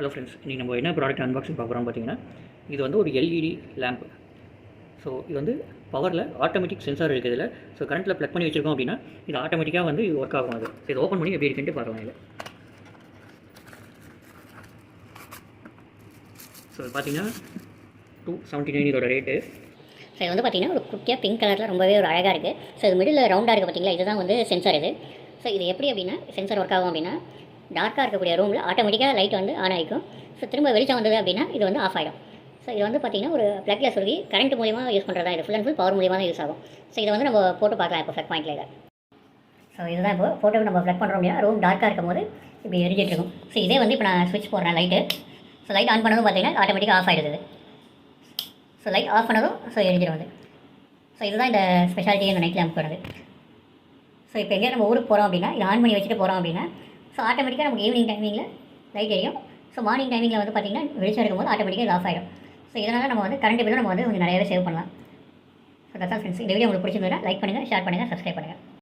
Hello friends, இன்றைக்கி நம்ம என்ன ப்ராடக்ட் அன்பாக்சிங் பார்க்குறோம்னு பார்த்தீங்கன்னா, இது வந்து ஒரு எல்இடி லேம்ப். ஸோ இது வந்து பவரில் ஆட்டோமேட்டிக் சென்சார் இருக்குது இதில். ஸோ கரண்ட்டில் ப்ளக் பண்ணி வச்சுருக்கோம் அப்படின்னா இது ஆட்டோமேட்டிக்காக வந்து ஒர்க் ஆகும். அது ஸோ இதை ஓப்பன் பண்ணி எப்படி இருக்குன்ட்டு பார்க்கலாம். இதில் ஸோ பார்த்தீங்கன்னா 279 இதோட ரேட்டு. ஸோ இது வந்து பார்த்தீங்கன்னா ஒரு குட்டியாக பிங்க் கலரில் ரொம்பவே ஒரு அழகாக இருக்குது. ஸோ இது மிடில் ரவுண்டாக இருக்குது பார்த்தீங்களா, இதுதான் வந்து சென்சார் இது. ஸோ இது எப்படி அப்படின்னா சென்சார் ஒர்க் ஆகும் அப்படின்னா, டார்க்காக இருக்கக்கூடிய ரூமில் ஆட்டோமேட்டிக்காக லைட் வந்து ஆன் ஆகிக்கும். ஸோ திரும்ப வெளிச்சம் வந்தது அப்படின்னா இது வந்து ஆஃப் ஆகிடும். ஸோ இது வந்து பார்த்திங்கன்னா ஒரு ப்ளக்கில் சொல்லி கரண்ட் மூலியமாக யூஸ் பண்ணுறதா, இது ஃபுல் அண்ட் ஃபுல் பவர் மூலியமாக தான் யூஸ் ஆகும். ஸோ இதை வந்து நம்ம போட்டு பார்க்கலாம் இப்போ ஃப்ளக் பாயிண்டில். ஸோ இதுதான் இப்போ ஃபோட்டோக்கு நம்ம ஃப்ளக் பண்ணுறோம் அப்படின்னா ரூம் டார்க்காக இருக்கும் போது இப்படி எரிஞ்சிட்டு இருக்கும். ஸோ இதே வந்து இப்போ நான் ஸ்விட்ச் போடுறேன் லைட்டு. ஸோ லைட் ஆன் பண்ணதும் பார்த்தீங்கன்னா ஆட்டோமேட்டிக்காக ஆஃப் ஆகிடுது. ஸோ லைட் ஆஃப் பண்ணதும் ஸோ எரிஞ்சிடும் அது. ஸோ இதுதான் இந்த ஸ்பெஷாலிட்டி இந்த நைட் லேம்ப் போடுறது. ஸோ இப்போ எங்கேயா நம்ம ஊருக்கு போகிறோம் அப்படின்னா இது ஆன் பண்ணி வச்சுட்டு போகிறோம் அப்படின்னா ஸோ ஆட்டோமேட்டிக்காக நமக்கு ஈவினிங் டைமிங்கில் லைட் எரியும். ஸோ மார்னிங் டைமிங்கில் வந்து பார்த்திங்கன்னா வெளிச்சம் இருக்கும்போது ஆட்டோமேட்டிக்காக இது ஆஃப் ஆகிடும். ஸோ இதனால் நம்ம வந்து கரண்ட் பில்லும் நம்ம வந்து கொஞ்சம் நிறையவே சேவ் பண்ணலாம். So that's all friends. இந்த வீடியோ உங்களுக்கு பிடிச்சிருந்ததுன்னா லைக் பண்ணுங்கள், ஷேர் பண்ணுங்கள், சப்ஸ்கிரைப் பண்ணுங்கள்.